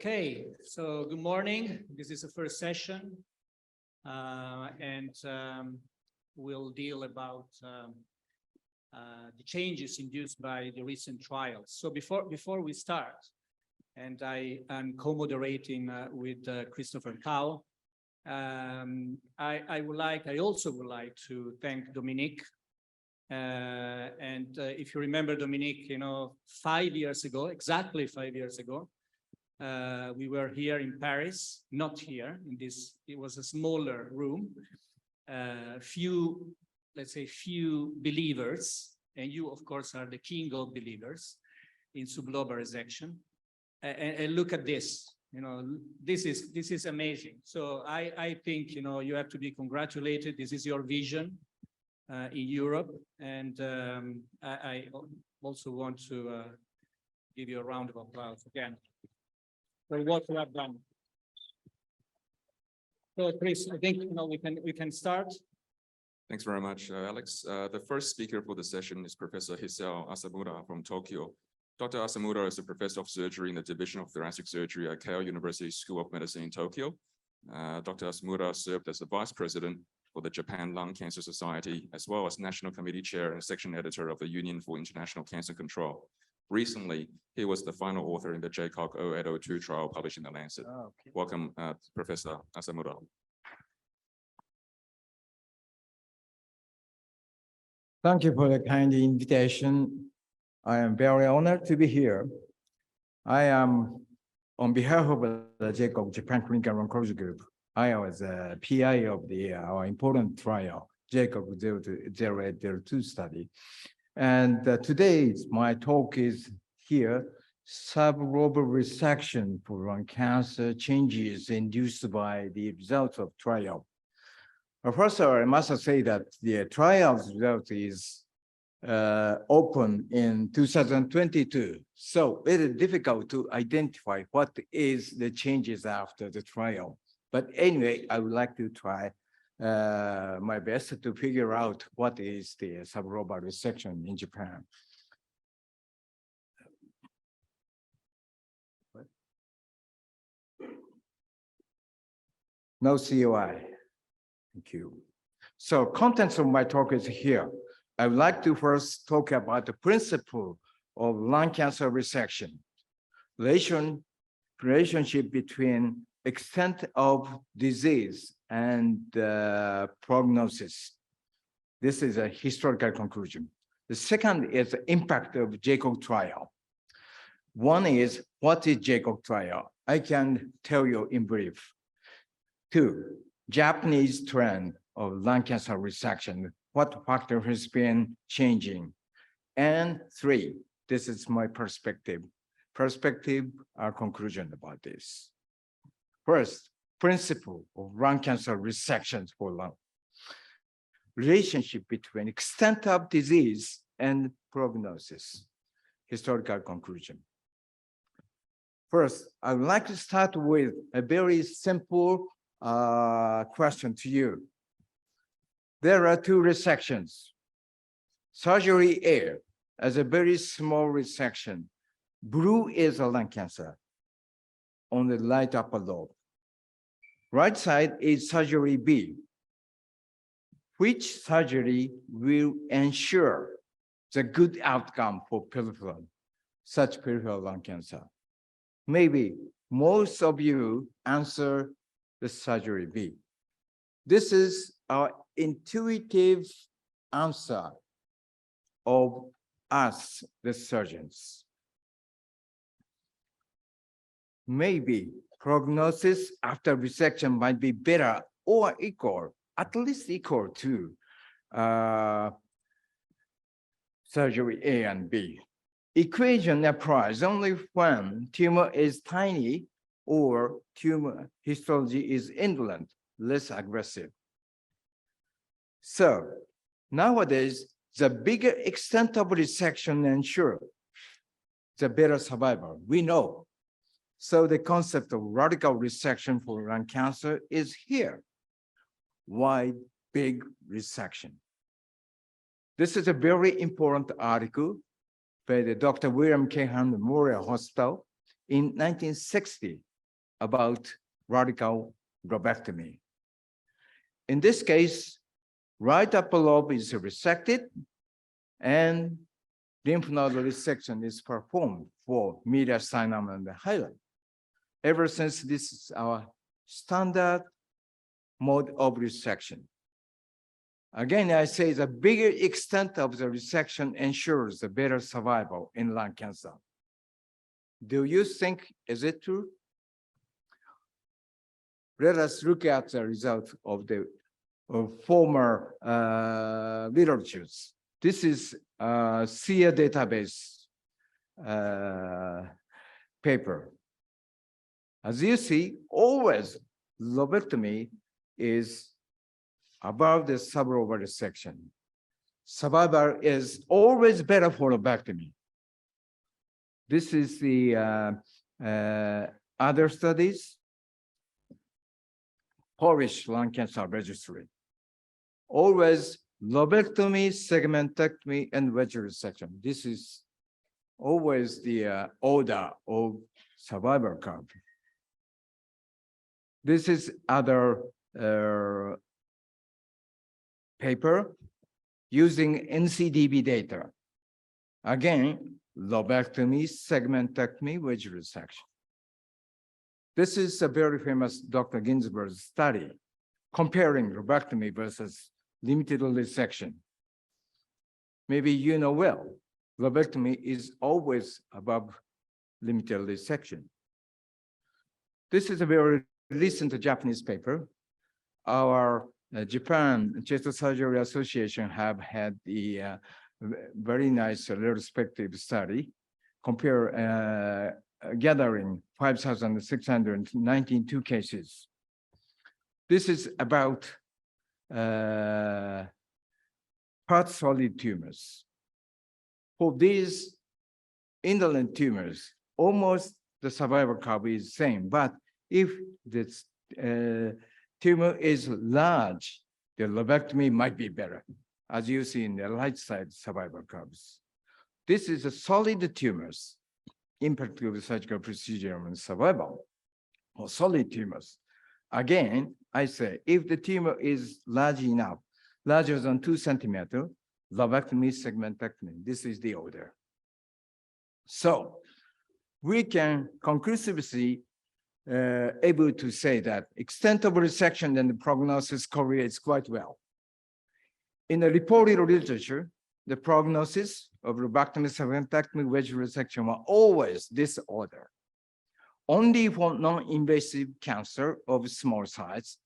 Okay, so good morning. This is the first session, and we'll deal about the changes induced by the recent trials. So before we start, and I am co-moderating with Christopher Cao, I also would like to thank Dominique. If you remember Dominique, 5 years ago, exactly 5 years ago, we were here in Paris, not here in this, it was a smaller room, let's say few believers, and you of course are the king of believers in subglobal resection. And look at this, this is amazing. So I think, you have to be congratulated. This is your vision in Europe. And I also want to give you a round of applause again for what you have done. So Chris, I think we can start. Thanks very much, Alex. The first speaker for the session is Professor Hisao Asamura from Tokyo. Dr. Asamura is a professor of surgery in the Division of Thoracic Surgery at Keio University School of Medicine in Tokyo. Dr. Asamura served as the vice president for the Japan Lung Cancer Society, as well as national committee chair and section editor of the Union for International Cancer Control. Recently, he was the final author in the JCOG 0802 trial published in The Lancet. Oh, okay. Welcome, Professor Asamura. Thank you for the kind invitation. I am very honored to be here. I am, on behalf of the JCOG Japan Clinical Oncology Group, I was a PI of our important trial, JCOG 0802 study. And today, my talk is here, subglobal resection for lung cancer changes induced by the results of trial. First of all, I must say that the trial's result is open in 2022. So it is difficult to identify what is the changes after the trial. But anyway, I would like to try my best to figure out what is the subglobal resection in Japan. No COI. Thank you. So contents of my talk is here. I would like to first talk about the principle of lung cancer resection, relationship between extent of disease and prognosis. This is a historical conclusion. The second is the impact of JCOG trial. One is, what is JCOG trial? I can tell you in brief. Two, Japanese trend of lung cancer resection, what factor has been changing? And three, this is my perspective. Our conclusion about this. First, principle of lung cancer resections for lung. Relationship between extent of disease and prognosis. Historical conclusion. First, I would like to start with a very simple question to you. There are two resections. Surgery A as a very small resection. Blue is a lung cancer on the right upper lobe. Right side is surgery B. Which surgery will ensure the good outcome for such peripheral lung cancer? Maybe most of you answer the surgery B. This is our intuitive answer of us, the surgeons. Maybe prognosis after resection might be better or equal, at least equal to surgery A and B. Equation applies only when tumor is tiny or tumor histology is indolent, less aggressive. So nowadays, the bigger extent of resection ensure the better survival, we know. So the concept of radical resection for lung cancer is here. Wide, big resection. This is a very important article by the Dr. William K. Memorial Hospital in 1960 about radical lobectomy. In this case, right upper lobe is resected and lymph node resection is performed for mediastinum and the highlight. Ever since this is our standard mode of resection. Again, I say the bigger extent of the resection ensures a better survival in lung cancer. Do you think, is it true? Let us look at the result of the former literatures. This is a SEER database paper. As you see, always lobectomy is above the sublobal section. Survival is always better for lobectomy. This is the other studies. Polish lung cancer registry. Always lobectomy, segmentectomy, and wedge resection. This is always the order of survival curve. This is other paper using NCDB data. Again, lobectomy, segmentectomy, wedge resection. This is a very famous Dr. Ginsberg's study comparing lobectomy versus limited resection. Maybe you know well, lobectomy is always above limited resection. This is a very recent Japanese paper. Our Japan Chest Surgery Association have had the very nice retrospective study, gathering 5,692 cases. This is about part solid tumors. For these indolent tumors, almost the survival curve is same, but if this tumor is large, the lobectomy might be better, as you see in the right side survival curves. This is a solid tumors, impact of surgical procedure and survival, or solid tumors. Again, I say, if the tumor is large enough, larger than 2 centimeters, lobectomy, segmentectomy, this is the order. So we can conclusively able to say that extent of resection and the prognosis correlates quite well. In the reported literature, the prognosis of lobectomy, segmentectomy, wedge resection were always this order. Only for non-invasive cancer of small size,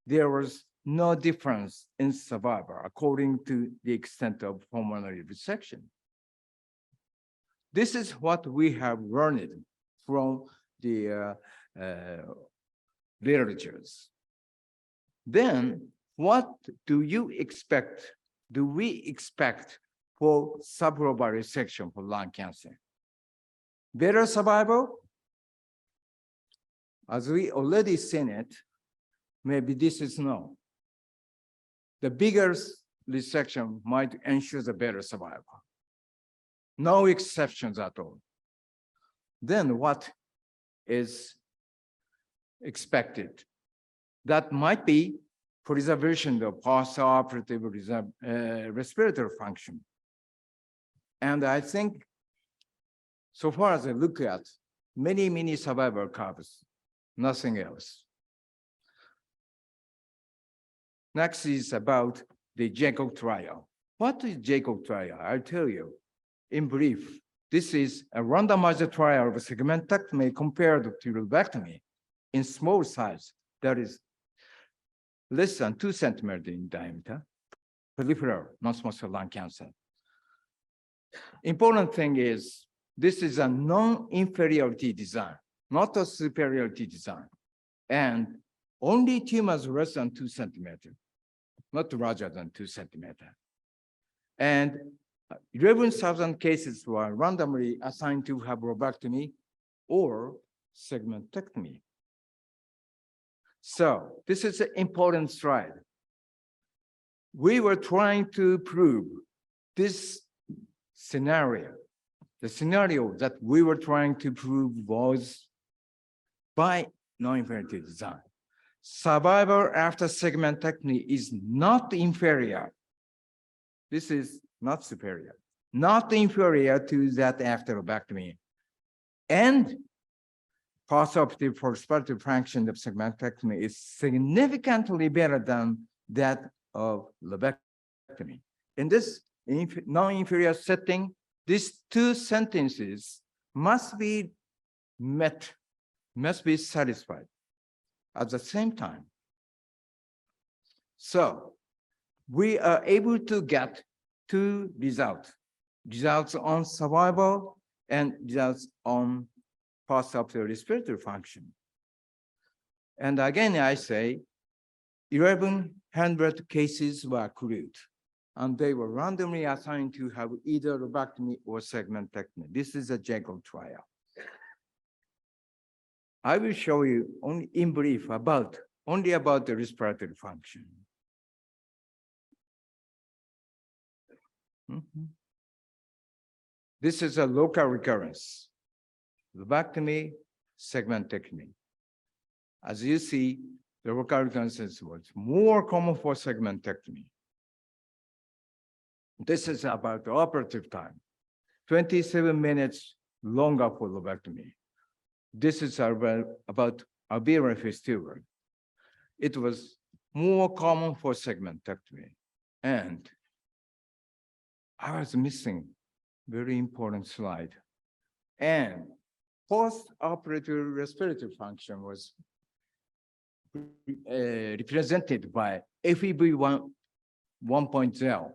there was no difference in survival according to the extent of pulmonary resection. This is what we have learned from the literatures. Then, what do you expect? Do we expect for sublobal resection for lung cancer? Better survival? As we already seen it, maybe this is no. The bigger resection might ensure the better survival. No exceptions at all. Then what is expected? That might be preservation of post-operative respiratory function. And I think, so far as I look at, many survival curves, nothing else. Next is about the JACOB trial. What is JACOB trial? I'll tell you in brief. This is a randomized trial of segmentectomy compared to lobectomy in small size, that is less than 2 centimeters in diameter, peripheral non-small cell lung cancer. Important thing is, this is a non-inferiority design, not a superiority design. And only tumors less than 2 centimeters, not larger than 2 centimeters. And 11,000 cases were randomly assigned to have lobectomy or segmentectomy. So this is an important slide. We were trying to prove this scenario. The scenario that we were trying to prove was by non-inferior design. Survival after segmentectomy is not inferior. This is not superior, not inferior to that after lobectomy. And postoperative postoperative function of segmentectomy is significantly better than that of lobectomy. In this non-inferior setting, these two sentences must be met, must be satisfied at the same time. So we are able to get two results on survival and results on postoperative respiratory function. And again, I say 1,100 cases were accrued, and they were randomly assigned to have either lobectomy or segmentectomy. This is a Jacob trial. I will show you only in brief only about the respiratory function. This is a local recurrence, lobectomy, segmentectomy. As you see, the local recurrence was more common for segmentectomy. This is about the operative time, 27 minutes longer for lobectomy. This is about alveolar fistula. It was more common for segmentectomy. And I was missing very important slide. And post-operative respiratory function was represented by FEV1 1.0.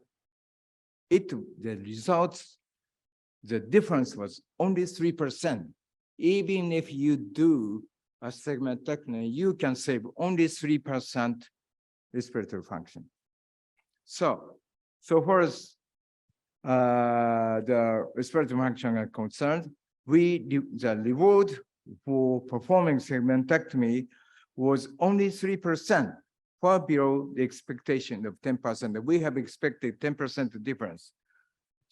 The results, the difference was only 3%. Even if you do a segmentectomy, you can save only 3% respiratory function. So far as the respiratory function are concerned, the reward for performing segmentectomy was only 3%, far below the expectation of 10%. We have expected 10% difference.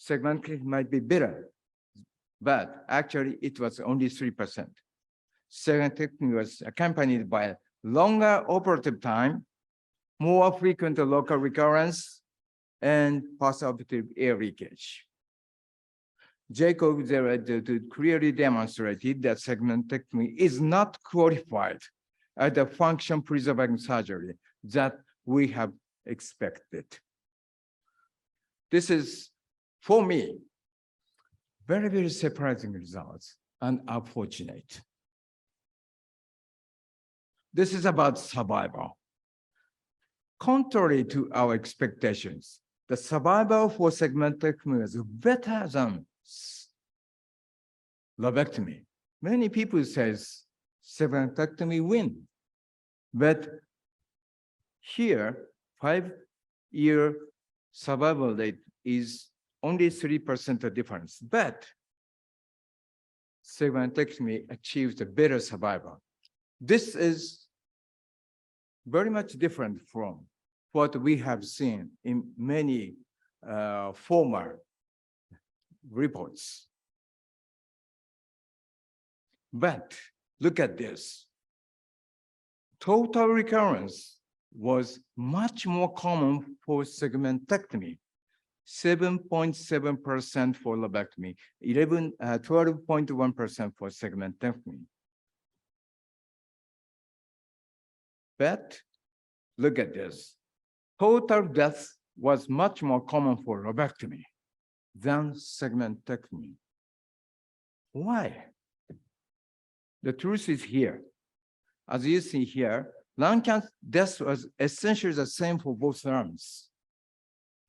Segmentectomy might be better, but actually it was only 3%. Segmentectomy was accompanied by longer operative time, more frequent local recurrence, and postoperative air leakage. Jacob clearly demonstrated that segmentectomy is not qualified as a function-preserving surgery that we have expected. This is, for me, very, very surprising results and unfortunate. This is about survival. Contrary to our expectations, the survival for segmentectomy is better than lobectomy. Many people say segmentectomy win, but here 5-year survival rate is only 3% difference, but segmentectomy achieves a better survival. This is very much different from what we have seen in many former reports. But look at this. Total recurrence was much more common for segmentectomy, 7.7% for lobectomy, 12.1% for segmentectomy. But look at this. Total death was much more common for lobectomy than segmentectomy. Why? The truth is here. As you see here, lung cancer death was essentially the same for both arms,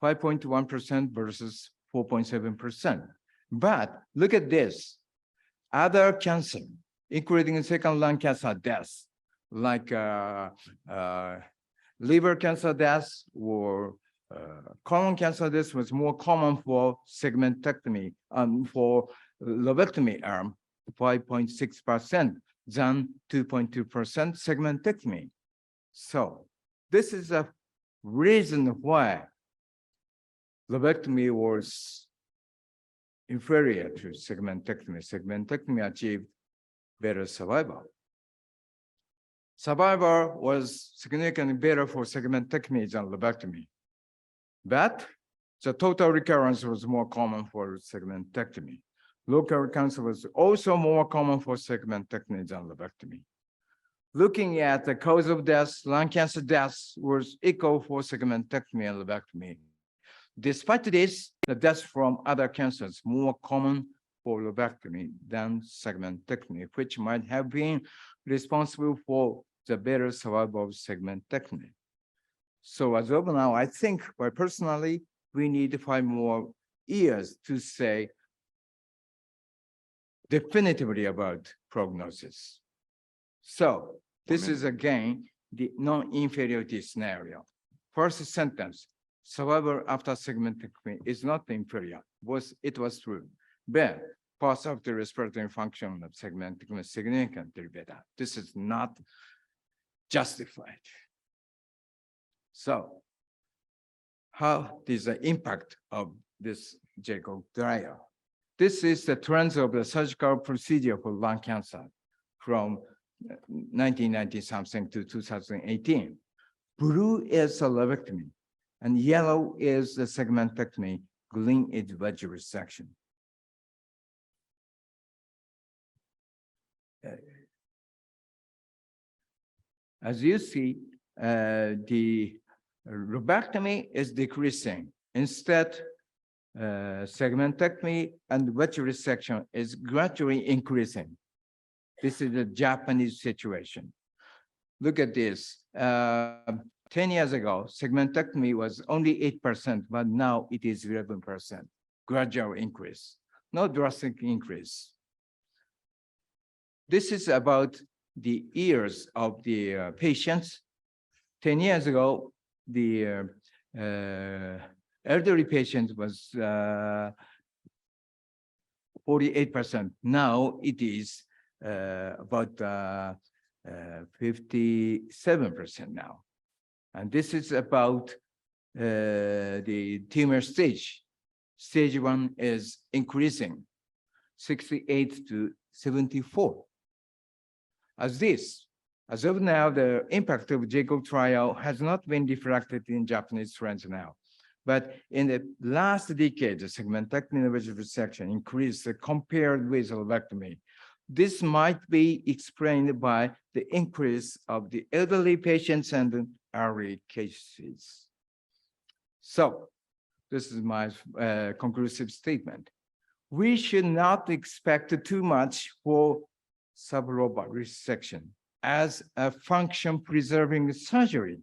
5.1% versus 4.7%. But look at this. Other cancer, including second lung cancer deaths, like liver cancer deaths or colon cancer deaths was more common for segmentectomy and for lobectomy arm, 5.6% than 2.2% segmentectomy. So this is a reason why lobectomy was inferior to segmentectomy. Segmentectomy achieved better survival. Survival was significantly better for segmentectomy than lobectomy. But the total recurrence was more common for segmentectomy. Local recurrence was also more common for segmentectomy than lobectomy. Looking at the cause of death, lung cancer deaths was equal for segmentectomy and lobectomy. Despite this, the deaths from other cancers more common for lobectomy than segmentectomy, which might have been responsible for the better survival of segmentectomy. So as of now, I think, personally, we need 5 more years to say definitively about prognosis. So this is again the non-inferiority scenario. First sentence, survival after segmentectomy is not inferior. It was true. But pulse after respiratory function of segmentectomy is significantly better. This is not justified. So how is the impact of this Jacob trial? This is the trends of the surgical procedure for lung cancer from 1990 something to 2018. Blue is a lobectomy, and yellow is the segmentectomy, green is wedge resection. As you see, the lobectomy is decreasing. Instead, segmentectomy and wedge resection is gradually increasing. This is the Japanese situation. Look at this. 10 years ago, segmentectomy was only 8%, but now it is 11%. Gradual increase, no drastic increase. This is about the years of the patients. 10 years ago, the elderly patient was 48%. Now it is about 57% now. And this is about the tumor stage. Stage 1 is increasing, 68 to 74. As of now, the impact of Jacob trial has not been reflected in Japanese trends now. But in the last decade, the segmentectomy wedge resection increased compared with lobectomy. This might be explained by the increase of the elderly patients and early cases. So this is my conclusive statement. We should not expect too much for sublobar resection as a function-preserving surgery.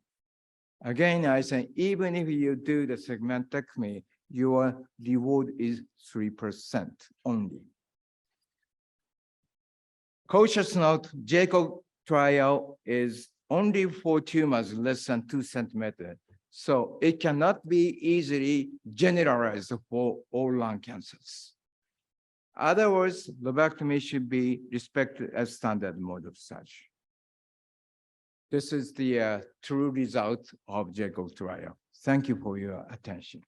Again, I say, even if you do the segmentectomy, your reward is 3% only. Cautious note, Jacob trial is only for tumors less than 2 centimeters. So it cannot be easily generalized for all lung cancers. Otherwise, lobectomy should be respected as standard mode of surgery. This is the true result of Jacob trial. Thank you for your attention.